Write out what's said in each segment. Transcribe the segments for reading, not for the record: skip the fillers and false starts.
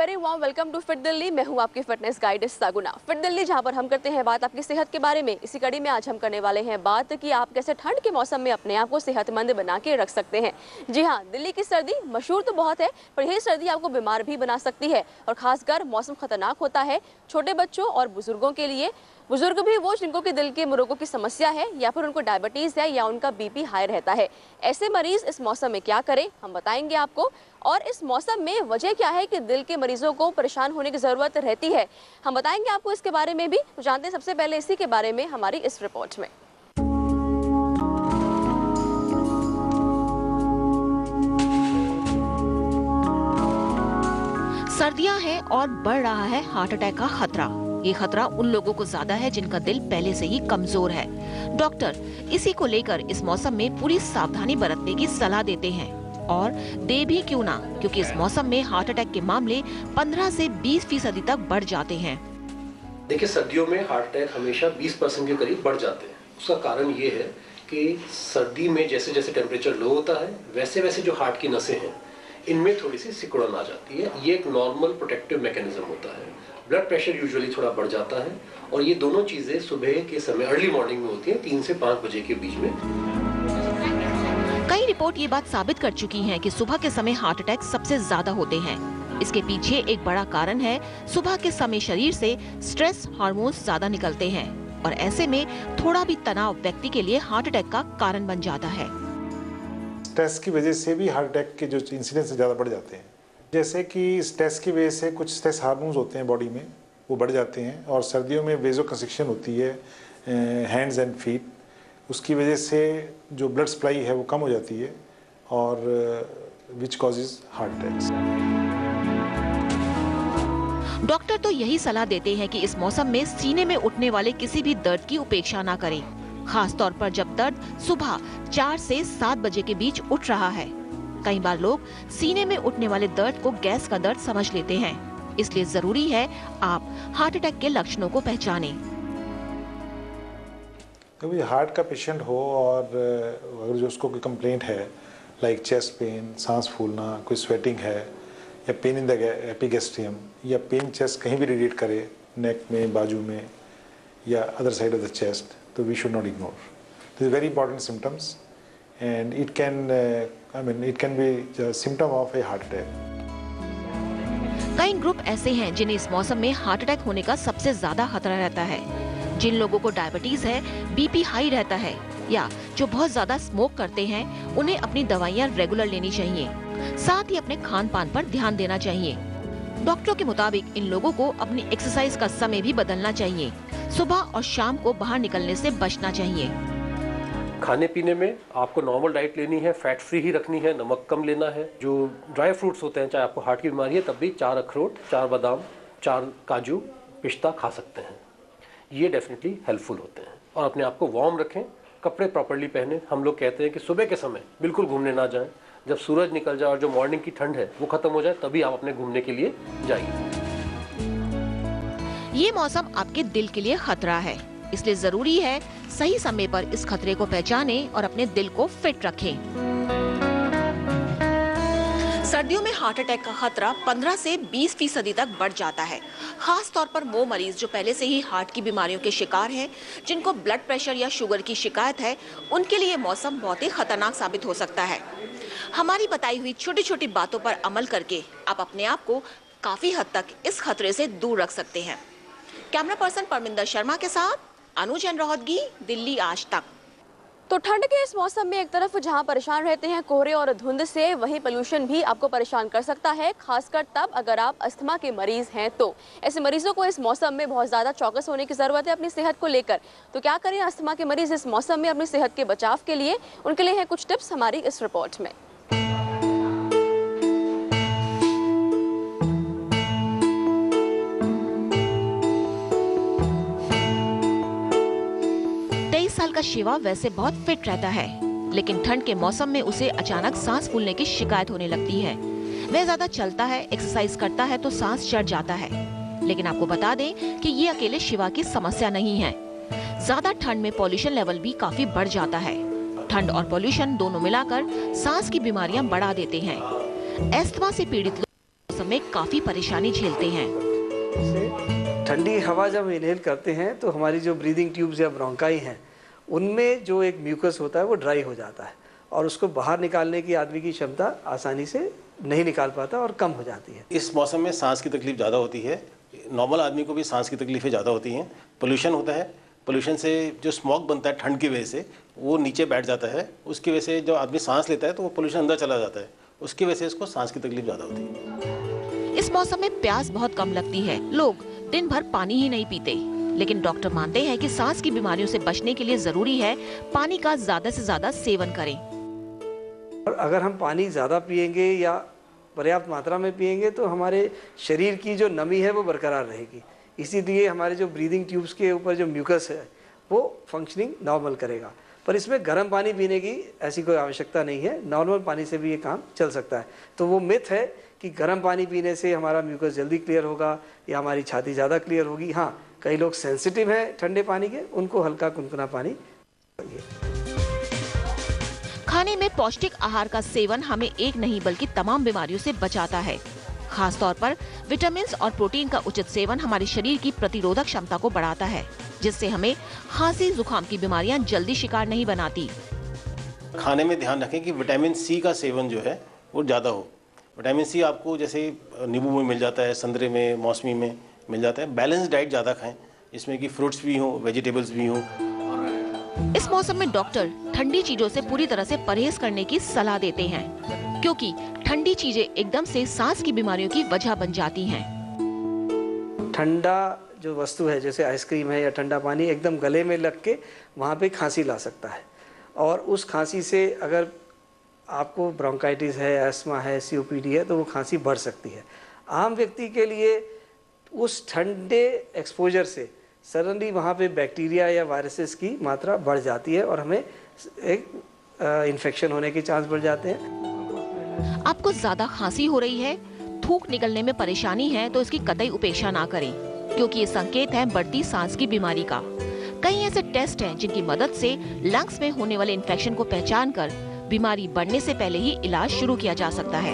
Very warm welcome to fit Delhi. मैं हूं आपकी fitness guide Saguna. Fit Delhi जहां पर हम करते हैं बात आपकी सेहत के बारे में। इसी कड़ी में आज हम करने वाले हैं बात कि आप कैसे ठंड के मौसम में अपने आप को सेहतमंद बना के रख सकते हैं। जी हां, दिल्ली की सर्दी मशहूर तो बहुत है, पर यही सर्दी आपको बीमार भी बना सकती है और खासकर मौसम खतरनाक होता है छोटे बच्चों और बुजुर्गों के लिए। बुजुर्ग भी वो जिनको कि दिल के रोगों की समस्या है या फिर उनको डायबिटीज है या उनका बीपी हाई रहता है। ऐसे मरीज इस मौसम में क्या करें, हम बताएंगे आपको। और इस मौसम में वजह क्या है कि दिल के मरीजों को परेशान होने की जरूरत रहती है, हम बताएंगे आपको इसके बारे में भी। तो जानते हैं सबसे पहले इसी के बारे में हमारी इस रिपोर्ट में। सर्दियां हैं और बढ़ रहा है हार्ट अटैक का खतरा। ये खतरा उन लोगों को ज्यादा है जिनका दिल पहले से ही कमजोर है। डॉक्टर इसी को लेकर इस मौसम में पूरी सावधानी बरतने की सलाह देते हैं, और दे भी क्यों ना, क्योंकि इस मौसम में हार्ट अटैक के मामले 15 से 20% तक बढ़ जाते हैं। देखिए, सर्दियों में हार्ट अटैक हमेशा 20% के करीब बढ़ जाते हैं। उसका कारण ये है कि सर्दी में जैसे जैसे टेम्परेचर लो होता है वैसे वैसे जो हार्ट की नसें हैं इनमें थोड़ी सी सिकुड़न आ जाती है। ये एक नॉर्मल प्रोटेक्टिव मैकेनिज्म होता है। ब्लड प्रेशर यूजुअली थोड़ा बढ़ जाता है और ये दोनों चीजें सुबह के समय अर्ली मॉर्निंग में होती हैं, 3 से 5 बजे के बीच में। कई रिपोर्ट ये बात साबित कर चुकी हैं कि सुबह के समय हार्ट अटैक सबसे ज्यादा होते हैं। इसके पीछे एक बड़ा कारण है, सुबह के समय शरीर से स्ट्रेस हार्मोन्स ज्यादा निकलते हैं और ऐसे में थोड़ा भी तनाव व्यक्ति के लिए हार्ट अटैक का कारण बन जाता है। स्ट्रेस की वजह से भी हार्ट अटैक के जो इंसिडेंस ज़्यादा बढ़ जाते हैं। जैसे कि स्ट्रेस की वजह से कुछ स्ट्रेस हार्मोन्स होते हैं बॉडी में, वो बढ़ जाते हैं। और सर्दियों में वेज़ोकंस्ट्रिक्शन होती है हैंड्स एंड फीट, उसकी वजह से जो ब्लड सप्लाई है वो कम हो जाती है और which causes heart attacks. Doctor तो यही सलाह देते हैं कि इस मौसम में सीने में उठने वाले किसी भी दर्द की उपेक्षा ना करें, खास तौर पर जब दर्द सुबह 4 से 7 बजे के बीच उठ रहा है। कई बार लोग सीने में उठने वाले दर्द को गैस का दर्द समझ लेते हैं, इसलिए जरूरी है आप हार्ट अटैक के लक्षणों को पहचानें। कभी हार्ट का पेशेंट हो और अगर जो उसको कोई कंप्लेंट है लाइक चेस्ट पेन, सांस फूलना, कोई स्वेटिंग है या पेन इन द एपिगैस्ट्रियम या पेन चेस्ट कहीं भी रेडिएट करे, नेक में, बाजू में या other side of the chest, तो we should not ignore. This is very important symptoms and it can it can be a symptom of a heart attack. कई ग्रुप ऐसे हैं जिन्हें इस मौसम में हार्ट अटैक होने का सबसे ज्यादा खतरा रहता है। जिन लोगों को डायबिटीज है, बीपी हाई रहता है या जो बहुत ज्यादा स्मोक करते हैं, उन्हें अपनी दवाइयाँ रेगुलर लेनी चाहिए। साथ ही अपने खान पान पर ध्यान देना चाहिए। डॉक्टरों के मुताबिक इन लोगों को अपनी एक्सरसाइज का समय भी बदलना चाहिए। सुबह और शाम को बाहर निकलने से बचना चाहिए। खाने पीने में आपको नॉर्मल डाइट लेनी है, फैट फ्री ही रखनी है, नमक कम लेना है। जो ड्राई फ्रूट्स होते हैं, चाहे आपको हार्ट की बीमारी है तब भी 4 अखरोट, 4 बादाम, 4 काजू, पिस्ता खा सकते हैं। ये डेफिनेटली हेल्पफुल होते हैं। और अपने आप को वार्म रखें, कपड़े प्रॉपर्ली पहने। हम लोग कहते हैं कि सुबह के समय बिल्कुल घूमने ना जाएं। जब सूरज निकल जाए और जो मॉर्निंग की ठंड है वो खत्म हो जाए तभी आप अपने घूमने के लिए जाइए। ये मौसम आपके दिल के लिए खतरा है, इसलिए जरूरी है सही समय पर इस खतरे को पहचानें और अपने दिल को फिट रखें। सर्दियों में हार्ट अटैक का खतरा 15 से 20% तक बढ़ जाता है, खास तौर पर वो मरीज जो पहले से ही हार्ट की बीमारियों के शिकार हैं, जिनको ब्लड प्रेशर या शुगर की शिकायत है, उनके लिए मौसम बहुत ही खतरनाक साबित हो सकता है। हमारी बताई हुई छोटी छोटी बातों पर अमल करके आप अपने आप को काफी हद तक इस खतरे से दूर रख सकते हैं। कैमरा पर्सन परमिंदर शर्मा के साथ अनुज रोहतगी, दिल्ली आज तक। तो ठंड के इस मौसम में एक तरफ जहां परेशान रहते हैं कोहरे और धुंध से, वहीं पोल्यूशन भी आपको परेशान कर सकता है, खासकर तब अगर आप अस्थमा के मरीज हैं तो। ऐसे मरीजों को इस मौसम में बहुत ज़्यादा चौकस होने की ज़रूरत है अपनी सेहत को लेकर। तो क्या करें अस्थमा के मरीज इस मौसम में अपनी सेहत के बचाव के लिए, उनके लिए हैं कुछ टिप्स हमारी इस रिपोर्ट में। साल का शिवा वैसे बहुत फिट रहता है, लेकिन ठंड के मौसम में उसे अचानक सांस फूलने की शिकायत होने लगती है। वह ज्यादा चलता है, एक्सरसाइज करता है तो सांस चढ़ जाता है। लेकिन आपको बता दें कि ये अकेले शिवा की समस्या नहीं है। ज्यादा ठंड में पॉल्यूशन लेवल भी काफी बढ़ जाता है। ठंड और पॉल्यूशन दोनों मिलाकर सांस की बीमारियां बढ़ा देते हैं। अस्थमा से पीड़ित लोग मौसम में काफी परेशानी झेलते हैं। ठंडी हवा जब इनहेल करते हैं तो हमारी जो ब्रीदिंग ट्यूब्स या ब्रोंकाई हैं उनमें जो एक म्यूकस होता है वो ड्राई हो जाता है और उसको बाहर निकालने की आदमी की क्षमता आसानी से नहीं निकाल पाता और कम हो जाती है। इस मौसम में सांस की तकलीफ ज़्यादा होती है। नॉर्मल आदमी को भी सांस की तकलीफें ज़्यादा होती हैं। पोल्यूशन होता है, पोल्यूशन से जो स्मोक बनता है ठंड की वजह से वो नीचे बैठ जाता है, उसकी वजह से जो आदमी सांस लेता है तो वो पोल्यूशन अंदर चला जाता है, उसकी वजह से इसको सांस की तकलीफ ज़्यादा होती है। इस मौसम में प्यास बहुत कम लगती है, लोग दिन भर पानी ही नहीं पीते, लेकिन डॉक्टर मानते हैं कि सांस की बीमारियों से बचने के लिए जरूरी है पानी का ज्यादा से ज्यादा सेवन करें। और अगर हम पानी ज़्यादा पिएंगे या पर्याप्त मात्रा में पिएंगे तो हमारे शरीर की जो नमी है वो बरकरार रहेगी, इसीलिए हमारे जो ब्रीदिंग ट्यूब्स के ऊपर जो म्यूकस है वो फंक्शनिंग नॉर्मल करेगा। पर इसमें गर्म पानी पीने की ऐसी कोई आवश्यकता नहीं है, नॉर्मल पानी से भी ये काम चल सकता है। तो वो मिथ है कि गर्म पानी पीने से हमारा म्यूकस जल्दी क्लियर होगा या हमारी छाती ज़्यादा क्लियर होगी। हाँ, कई लोग सेंसिटिव हैं ठंडे पानी के, उनको हल्का कुनकुना पानी। खाने में पौष्टिक आहार का सेवन हमें एक नहीं बल्कि तमाम बीमारियों से बचाता है। खास तौर पर विटामिन और प्रोटीन का उचित सेवन हमारे शरीर की प्रतिरोधक क्षमता को बढ़ाता है, जिससे हमें खांसी जुकाम की बीमारियां जल्दी शिकार नहीं बनाती। खाने में ध्यान रखें कि विटामिन सी का सेवन जो है वो ज़्यादा हो। विटामिन सी आपको जैसे नींबू में मिल जाता है, संतरे में, मौसमी में मिल जाता है। बैलेंस डाइट ज़्यादा खाएं, जिसमें कि फ्रूट्स भी हों, वेजिटेबल्स भी हों। इस मौसम में डॉक्टर ठंडी चीजों से पूरी तरह से परहेज करने की सलाह देते हैं, क्योंकि ठंडी चीजें एकदम से सांस की बीमारियों की वजह बन जाती हैं। ठंडा जो वस्तु है जैसे आइसक्रीम है या ठंडा पानी एकदम गले में लग के वहाँ पे खांसी ला सकता है, और उस खांसी से अगर आपको ब्रोंकाइटिस है, एस्मा है, COPD है तो वो खांसी बढ़ सकती है। आम व्यक्ति के लिए उस ठंडे एक्सपोजर से सडनली वहाँ पे बैक्टीरिया या वायरसेस की मात्रा बढ़ जाती है और हमें एक इन्फेक्शन होने के चांस बढ़ जाते हैं। आपको ज्यादा खांसी हो रही है, थूक निकलने में परेशानी है तो इसकी कतई उपेक्षा ना करें, क्योंकि ये संकेत है बढ़ती सांस की बीमारी का। कई ऐसे टेस्ट हैं जिनकी मदद से लंग्स में होने वाले इन्फेक्शन को पहचान कर बीमारी बढ़ने से पहले ही इलाज शुरू किया जा सकता है।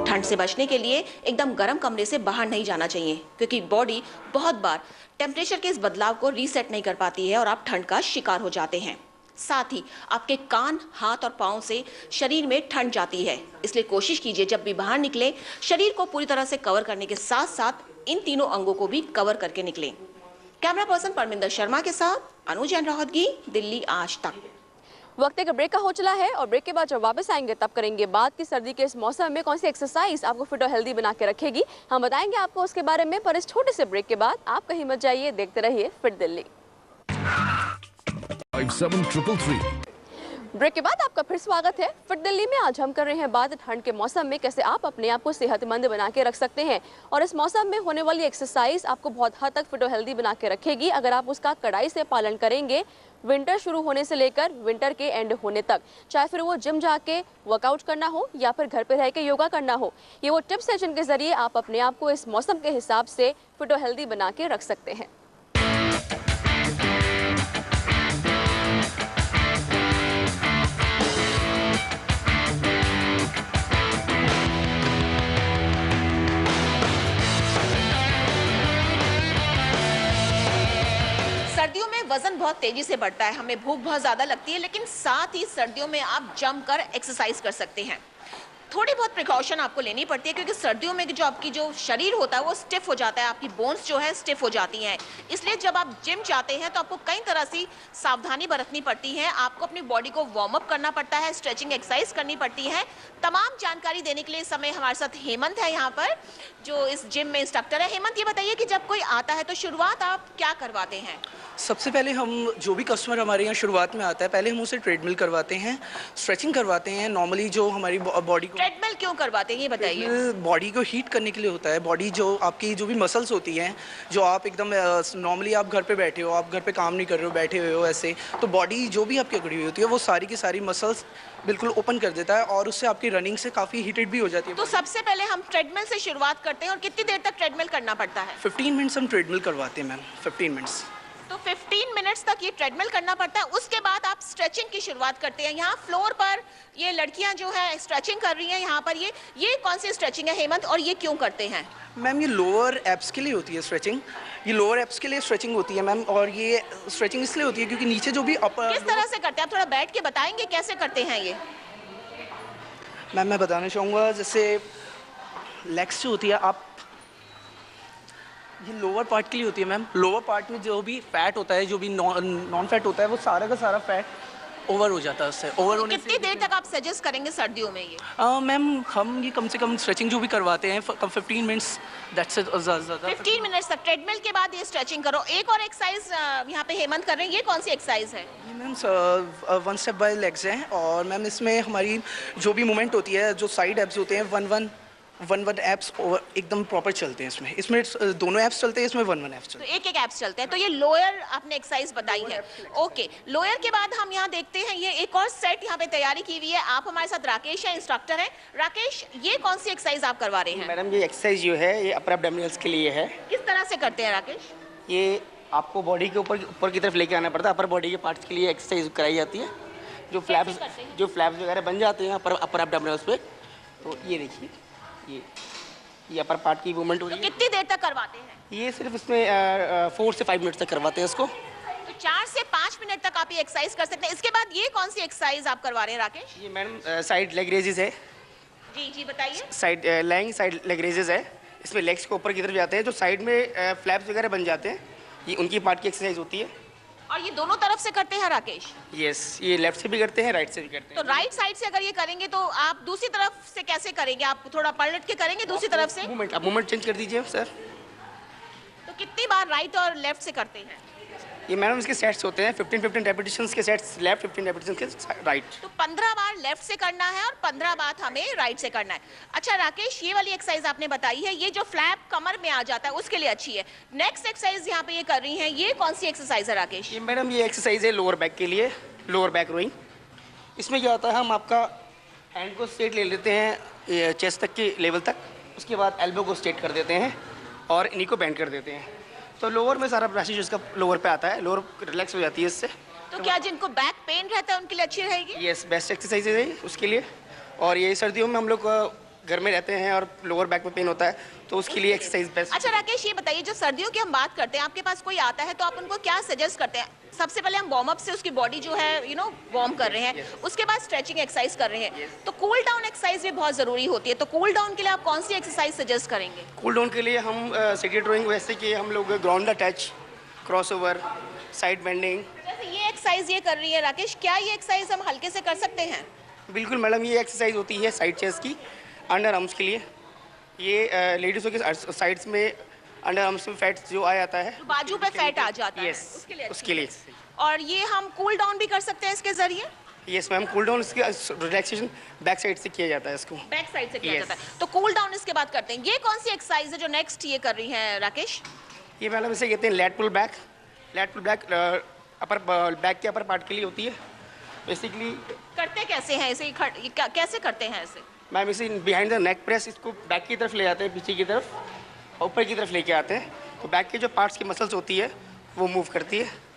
ठंड से बचने के लिए एकदम गर्म कमरे से बाहर नहीं जाना चाहिए, क्योंकि बॉडी बहुत बार टेम्परेचर के इस बदलाव को रीसेट नहीं कर पाती है और आप ठंड का शिकार हो जाते हैं। साथ ही आपके कान, हाथ और पाँव से शरीर में ठंड जाती है, इसलिए कोशिश कीजिए जब भी बाहर निकले शरीर को पूरी तरह से कवर करने के साथ साथ इन तीनों अंगों को भी कवर करके निकलें। कैमरा पर्सन परमिंदर शर्मा के साथ अनुज रोहतगी, दिल्ली आज तक। वक्त एक ब्रेक का हो चला है और ब्रेक के बाद जब वापस आएंगे तब करेंगे बात कि सर्दी के इस मौसम में कौन सी एक्सरसाइज आपको फिट और हेल्दी बना के रखेगी। हम बताएंगे आपको उसके बारे में, पर इस छोटे से ब्रेक के बाद आप कहीं मत जाइए, देखते रहिए फिट दिल्ली। 5733 ब्रेक के बाद आपका फिर स्वागत है। फिट दिल्ली में आज हम कर रहे हैं बात ठंड के मौसम में कैसे आप अपने आप को सेहतमंद बना के रख सकते हैं, और इस मौसम में होने वाली एक्सरसाइज आपको बहुत हद तक फिट और हेल्दी बना के रखेगी अगर आप उसका कड़ाई से पालन करेंगे। विंटर शुरू होने से लेकर विंटर के एंड होने तक, चाहे फिर वो जिम जाके वर्कआउट करना हो या फिर घर पे रह के योगा करना हो, ये वो टिप्स हैं जिनके जरिए आप अपने आप को इस मौसम के हिसाब से फिट और हेल्दी बना के रख सकते हैं। सर्दियों में वजन बहुत तेजी से बढ़ता है, हमें भूख बहुत ज्यादा लगती है, लेकिन साथ ही सर्दियों में आप जमकर एक्सरसाइज कर सकते हैं। थोड़ी बहुत प्रिकॉशन आपको लेनी पड़ती है, क्योंकि सर्दियों में जो आपकी जो शरीर होता है वो स्टिफ हो जाता है, आपकी बोन्स जो है स्टिफ हो जाती हैं। इसलिए जब आप जिम जाते हैं तो आपको कई तरह से सावधानी बरतनी पड़ती है। आपको अपनी बॉडी को वार्म अप करना पड़ता है, स्ट्रेचिंग एक्सरसाइज करनी पड़ती है। तमाम जानकारी देने के लिए इस समय हमारे साथ हेमंत है यहाँ पर, जो इस जिम में इंस्ट्रक्टर है। हेमंत, ये बताइए कि जब कोई आता है तो शुरुआत आप क्या करवाते हैं? सबसे पहले हम जो भी कस्टमर हमारे यहाँ शुरुआत में आता है, पहले हम उसे ट्रेडमिल करवाते हैं, स्ट्रेचिंग करवाते हैं। नॉर्मली जो हमारी बॉडी को ट्रेडमिल क्यों करवाते हैं ये बताइए? बॉडी को हीट करने के लिए होता है। बॉडी जो आपकी जो भी मसल्स होती हैं, जो आप एकदम नॉर्मली आप घर पे बैठे हो, आप घर पे काम नहीं कर रहे हो, बैठे हुए हो ऐसे, तो बॉडी जो भी आपकी अकड़ी हुई होती है वो सारी की सारी मसल्स बिल्कुल ओपन कर देता है और उससे आपकी रनिंग से काफ़ी हीटेड भी हो जाती है। तो सबसे पहले हम ट्रेडमिल से शुरुआत करते हैं, और कितनी देर तक ट्रेडमिल करना पड़ता है? 15 मिनट्स हम ट्रेडमिल करवाते हैं मैम, 15 मिनट्स। तो 15 मिनट्स तक ये ट्रेडमिल करना पड़ता है, उसके बाद आप स्ट्रेचिंग की शुरुआत करते हैं। यहाँ फ्लोर पर ये लड़कियां जो है स्ट्रेचिंग कर रही हैं। यहाँ पर ये कौन सी स्ट्रेचिंग है हेमंत, और ये क्यों करते हैं? मैम ये लोअर एब्स के लिए होती है स्ट्रेचिंग, ये लोअर एब्स के लिए स्ट्रेचिंग होती है मैम, और ये स्ट्रेचिंग इसलिए होती है क्योंकि नीचे जो भी अपर। किस तरह से करते हैं आप थोड़ा बैठ के बताएंगे कैसे करते हैं ये? मैम मैं बताना चाहूँगा, जैसे लेग्स जो होती है, आप ये लोअर पार्ट के लिए होती है मैम। लोअर पार्ट में जो भी फैट होता है, जो भी नॉन फैट होता है, वो सारा का सारा फैट ओवर हो जाता है उससे। ओवर होने कितनी देर तक आप सजेस्ट करेंगे सर्दियों में ये? मैम हम ये कम से कम स्ट्रेचिंग जो भी करवाते हैं 15 मिनट्स, दैट्स इट। 15 मिनट्स तक ट्रेडमिल के बाद ये स्ट्रेचिंग करो। एक और एक्सरसाइज यहाँ पे हेमंत कर रहे हैं, ये कौन सी एक्सरसाइज है? मैम 1 स्टेप बाय लेग्स है, और मैम इसमें हमारी जो भी मूवमेंट होती है, जो साइड एब्स होते हैं, 1 एब्स एकदम प्रॉपर चलते हैं इसमें दोनों एब्स चलते हैं, इसमें 1 एब्स चलते हैं। तो एक एब्स चलते हैं। तो ये लोअर आपने एक्सरसाइज बताई है। ओके, लोअर के बाद हम यहाँ देखते हैं ये एक और सेट यहाँ पे तैयारी की हुई है। आप हमारे साथ राकेश है, इंस्ट्रक्टर हैं। राकेश, ये कौन सी एक्सरसाइज आप करवा रहे हैं? मैडम ये एक्सरसाइज जो है ये अपर एब्डोमिनल्स के लिए है। किस तरह से करते हैं राकेश? ये आपको बॉडी के ऊपर की तरफ लेके आना पड़ता है। अपर बॉडी के पार्ट्स के लिए एक्सरसाइज कराई जाती है। जो फ्लैप्स वगैरह बन जाते हैं अपर एब्डोमिनल्स पे, तो ये देखिए ये अपर पार्ट की मूवमेंट हो रही है। कितनी देर तक करवाते हैं? ये सिर्फ इसमें 4 से 5 मिनट तक करवाते हैं इसको। तो 4 से 5 मिनट तक आप ये एक्सरसाइज कर सकते हैं। इसके बाद ये कौन सी एक्सरसाइज आप करवा रहे हैं राकेश? ये मैडम साइड लेग रेजेस है। जी बताइए। साइड लेग रेजेस है। इसमें लेग्स को ऊपर की तरफ जाते हैं, जो साइड में फ्लैप्स वगैरह बन जाते हैं, ये उनकी पार्ट की एक्सरसाइज होती है। और ये दोनों तरफ से करते हैं राकेश? यस, ये लेफ्ट से भी करते हैं, राइट से भी करते हैं। तो राइट साइड से अगर ये करेंगे तो आप दूसरी तरफ से कैसे करेंगे? आप थोड़ा पलट के करेंगे दूसरी तरफ से? मूवमेंट चेंज कर दीजिए सर। तो कितनी बार राइट और लेफ्ट से करते हैं? ये मैडम इसके सेट्स होते हैं 15 रेपिटेशंस के सेट्स लेफ्ट, 15 रेपिटेशंस के राइट। तो 15 बार लेफ्ट से करना है और 15 बार हमें राइट से करना है। अच्छा राकेश, ये वाली एक्सरसाइज आपने बताई है, ये जो फ्लैप कमर में आ जाता है उसके लिए अच्छी है। नेक्स्ट एक्सरसाइज यहाँ पे ये कर रही हैं, ये कौन सी एक्सरसाइज है राकेश? ये मैडम ये एक्सरसाइज है लोअर बैक के लिए, लोअर बैक रोइंग। इसमें क्या होता है, हम आपका हैंड को स्ट्रेट ले लेते हैं चेस्ट तक के लेवल तक, उसके बाद एल्बो को स्ट्रेट कर देते हैं और इन्हीं को बेंड कर देते हैं। तो लोअर में सारा प्रेशर जिसका लोअर पे आता है, लोअर रिलैक्स हो जाती है इससे। तो क्या जिनको बैक पेन रहता है उनके लिए अच्छी रहेगी? यस, बेस्ट एक्सरसाइज है उसके लिए। और ये सर्दियों में हम लोग घर में रहते हैं और लोअर बैक में पेन होता है, तो उसके लिए एक्सरसाइज बेस्ट। अच्छा राकेश, ये बताइए जो सर्दियों की हम बात करते हैं, आपके पास कोई आता है तो आप उनको क्या सजेस्ट करते हैं? सबसे पहले हम वार्म अप से उसकी बॉडी जो है वार्म कर रहे हैं, उसके बाद स्ट्रेचिंग एक्सरसाइज कर रहे हैं, तो कूल डाउन एक्सरसाइज भी बहुत जरूरी होती है। तो कूल डाउन के लिए आप कौन सी एक्सरसाइज सजेस्ट करेंगे? कूल डाउन के लिए हम सेकेंड ड्राइंग वैसे कि हम लोग ground attach, cross over, side bending. जैसे ये एक्सरसाइज ये कर रही है राकेश, क्या ये एक्सरसाइज हम हल्के से कर सकते हैं? बिल्कुल मैडम, ये एक्सरसाइज होती है साइड चेस्ट की, अंडर आर्म्स के लिए। ये लेडीज़ों के साइड्स में अंडर आर्म्स में फैट जो आ जाता है, तो बाजू पे फैट आ जाता है, उसके लिए। और ये हम कूल डाउन भी कर सकते हैं इसके जरिए? यस मैम, कूल डाउन इसके रिलैक्सेशन बैक साइड से किया जाता है इसको। बैक साइड से किया जाता है, तो कूल डाउन इसके बाद करते हैं। ये कौन सी एक्सरसाइज है जो नेक्स्ट ये कर रही है राकेश? ये मैडम इसे कहते हैं lat pull back. Lat pull back upper back के अपर पार्ट के लिए होती है। बेसिकली करते कैसे हैं इसे, कैसे करते हैं इसे? मैम इसे बिहाइंड द नेक प्रेस, इसको बैक की तरफ ले जाते हैं, पीछे की तरफ, ऊपर की तरफ लेके आते हैं, तो बैक के जो पार्ट्स की मसल्स होती है वो मूव करती है।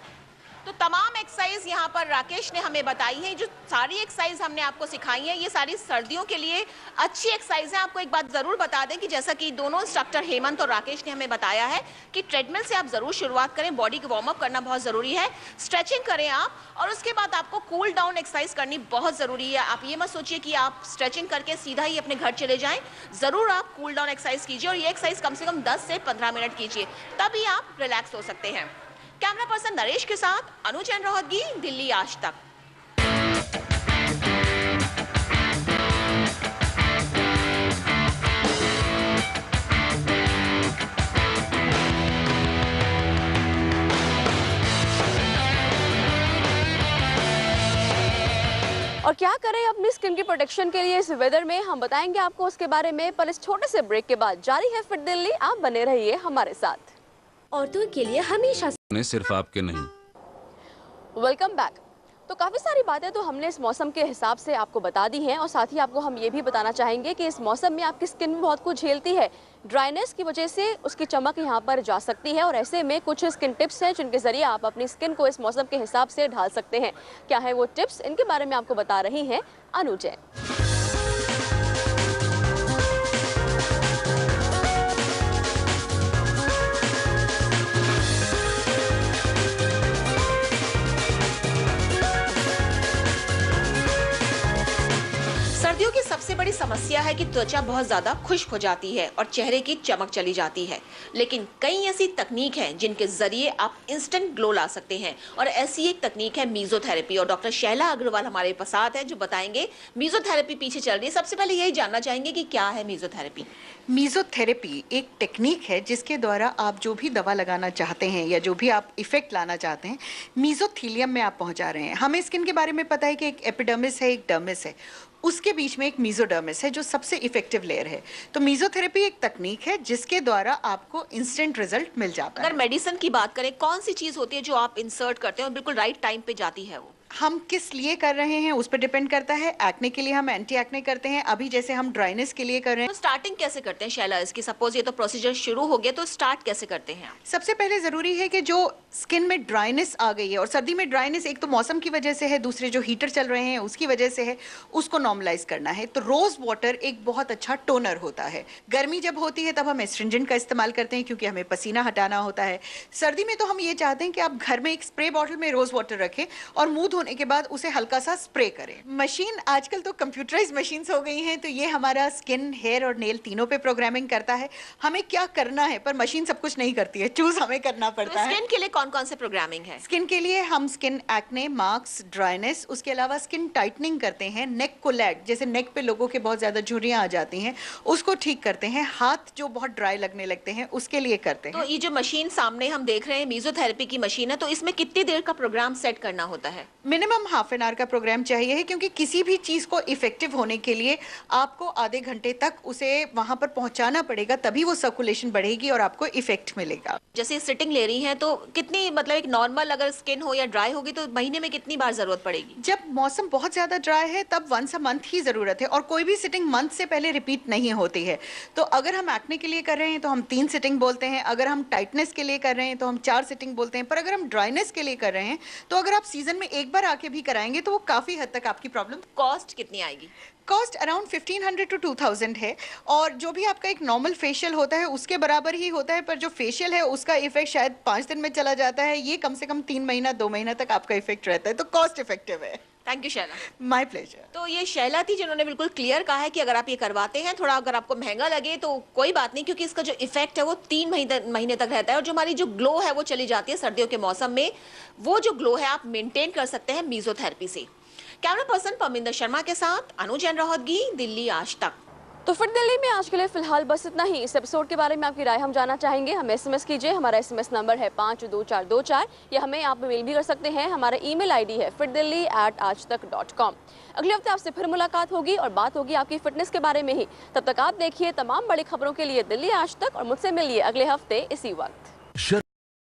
तो तमाम एक्सरसाइज यहाँ पर राकेश ने हमें बताई है। जो सारी एक्सरसाइज हमने आपको सिखाई है, ये सारी सर्दियों के लिए अच्छी एक्सरसाइज है। आपको एक बात जरूर बता दें कि जैसा कि दोनों इंस्ट्रक्टर हेमंत और राकेश ने हमें बताया है कि ट्रेडमिल से आप जरूर शुरुआत करें, बॉडी को वार्म अप करना बहुत जरूरी है, स्ट्रेचिंग करें आप, और उसके बाद आपको कूल डाउन एक्सरसाइज करनी बहुत जरूरी है। आप ये मत सोचिए कि आप स्ट्रेचिंग करके सीधा ही अपने घर चले जाएं, जरूर आप कूल डाउन एक्सरसाइज कीजिए, और ये एक्सरसाइज कम से कम 10 से 15 मिनट कीजिए, तभी आप रिलैक्स हो सकते हैं। कैमरा पर्सन नरेश के साथ अनुचैन रोहतगी, दिल्ली आज तक। और क्या करें अपनी स्किन की प्रोटेक्शन के लिए इस वेदर में, हम बताएंगे आपको उसके बारे में, पर इस छोटे से ब्रेक के बाद जारी है फिट दिल्ली। आप बने रहिए हमारे साथ। औरतों के लिए हमेशा सिर्फ आपके नहीं। Welcome back. तो काफ़ी सारी बातें तो हमने इस मौसम के हिसाब से आपको बता दी हैं और साथ ही आपको हम ये भी बताना चाहेंगे कि इस मौसम में आपकी स्किन भी बहुत कुछ झेलती है। ड्राइनेस की वजह से उसकी चमक यहाँ पर जा सकती है और ऐसे में कुछ स्किन टिप्स हैं जिनके ज़रिए आप अपनी स्किन को इस मौसम के हिसाब से ढाल सकते हैं। क्या है वो टिप्स, इनके बारे में आपको बता रही हैं अनु जैन। सर्दियों की सबसे बड़ी समस्या है कि त्वचा बहुत ज्यादा खुश्क हो जाती है और चेहरे की चमक चली जाती है, लेकिन कई ऐसी तकनीक हैं जिनके जरिए आप इंस्टेंट ग्लो ला सकते हैं और ऐसी एक तकनीक है मीजोथेरेपी। और डॉक्टर शैला अग्रवाल हमारे साथ है जो बताएंगे मीजोथेरेपी पीछे चल रही है। सबसे पहले यही जानना चाहेंगे कि क्या है मीजोथेरेपी। मीजोथेरेपी एक टेक्निक है जिसके द्वारा आप जो भी दवा लगाना चाहते हैं या जो भी आप इफेक्ट लाना चाहते हैं मीजोथीलियम में आप पहुंचा रहे हैं। हमें स्किन के बारे में पता है कि एक एपिडर्मिस है, एक डर्मिस है, उसके बीच में एक मीजोडर्मिस है जो सबसे इफेक्टिव लेयर है। तो मीजोथेरेपी एक तकनीक है जिसके द्वारा आपको इंस्टेंट रिजल्ट मिल जाता है। अगर मेडिसिन की बात करें, कौन सी चीज होती है जो आप इंसर्ट करते हैं और बिल्कुल राइट टाइम पे जाती है वो? हम किस लिए कर रहे हैं उस पर डिपेंड करता है। एक्ने के लिए हम एंटी एक्ने करते हैं, अभी जैसे हम ड्राइनेस के लिए कर रहे हैं। तो स्टार्टिंग कैसे करते हैं शैला इसकी? सपोज ये तो प्रोसीजर शुरू हो गया, तो स्टार्ट कैसे करते हैं? सबसे पहले जरूरी है कि जो स्किन में ड्राइनेस आ गई है, और सर्दी में ड्राइनेस एक तो मौसम की वजह से है, दूसरे जो हीटर चल रहे हैं उसकी वजह से है, उसको नॉर्मलाइज करना है। तो रोज वाटर एक बहुत अच्छा टोनर होता है। गर्मी जब होती है तब हम एस्ट्रिंजेंट का इस्तेमाल करते हैं क्योंकि हमें पसीना हटाना होता है। सर्दी में तो हम ये चाहते हैं कि आप घर में एक स्प्रे बॉटल में रोज वाटर रखें और मुंह धोने के बाद उसे हल्का सा स्प्रे करें। मशीन आजकल तो कंप्यूटराइज मशीन्स हो गई हैं, तो ये हमारा स्किन, हेयर और नेल तीनों पे प्रोग्रामिंग करता है हमें क्या करना है, पर मशीन सब कुछ नहीं करती है, चूज हमें करना पड़ता है। स्किन के लिए कौन कौन से प्रोग्रामिंग है? स्किन के लिए हम स्किन एक्ने, मार्क्स, ड्राइनेस, उसके अलावा स्किन टाइटनिंग करते हैं, नेक कोलैट जैसे नेक पे लोगों के बहुत ज्यादा झुर्रियां आ जाती हैं उसको ठीक करते हैं, हाथ जो बहुत ड्राई लगने लगते हैं उसके लिए करते हैं। तो ये जो मशीन सामने हम देख रहे हैं मीजोथेरेपी की मशीन है, तो इसमें कितनी देर का प्रोग्राम सेट करना होता है? मिनिमम हाफ एन आवर का प्रोग्राम चाहिए है, क्योंकि किसी भी चीज को इफेक्टिव होने के लिए आपको आधे घंटे तक उसे वहां पर पहुंचाना पड़ेगा, तभी वो सर्कुलेशन बढ़ेगी और आपको इफेक्ट मिलेगा। जैसे सिटिंग ले रही हैं तो कितनी, मतलब एक नॉर्मल अगर स्किन हो या ड्राई होगी तो महीने में कितनी बार जरूरत पड़ेगी? जब मौसम बहुत ज्यादा ड्राई है तब वंस अ मंथ ही जरूरत है, और कोई भी सिटिंग मंथ से पहले रिपीट नहीं होती है। तो अगर हम एक्ने के लिए कर रहे हैं तो हम 3 सिटिंग बोलते हैं, अगर हम टाइटनेस के लिए कर रहे हैं तो हम 4 सिटिंग बोलते हैं, पर अगर हम ड्राइनेस के लिए कर रहे हैं तो अगर आप सीजन में एक बार आके भी कराएंगे तो वो काफी हद तक आपकी प्रॉब्लम। कॉस्ट कितनी आएगी? कॉस्ट अराउंड 1500 to 2000 है, और जो भी आपका एक नॉर्मल फेशियल होता है उसके बराबर ही होता है, पर जो फेशियल है उसका इफेक्ट शायद 5 दिन में चला जाता है, ये कम से कम 3 महीना 2 महीना तक आपका इफेक्ट रहता है, तो कॉस्ट इफेक्टिव है। Thank you Shaila. My pleasure. तो ये शैला थी जिन्होंने बिल्कुल क्लियर कहा है कि अगर आप ये करवाते हैं, थोड़ा अगर आपको महंगा लगे तो कोई बात नहीं, क्योंकि इसका जो इफेक्ट है वो 3 महीने तक रहता है, और जो हमारी जो ग्लो है वो चली जाती है सर्दियों के मौसम में। वो जो ग्लो है आप मेंटेन कर सकते हैं मीजोथेरेपी से। कैमरा पर्सन परमिंदर शर्मा के साथ अनु जैन, दिल्ली आज तक। तो फिर दिल्ली में आज के लिए फिलहाल बस इतना ही। इस एपिसोड के बारे में आपकी राय हम जानना चाहेंगे, हमें SMS कीजिए। हमारा SMS नंबर है 52424, या हमें आप मेल भी कर सकते हैं। हमारा ईमेल ID है fitdelhi@aajtak.com। अगले हफ्ते आपसे फिर मुलाकात होगी और बात होगी आपकी फिटनेस के बारे में ही। तब तक आप देखिए तमाम बड़ी खबरों के लिए दिल्ली आज तक, और मुझसे मिलिए अगले हफ्ते इसी वक्त।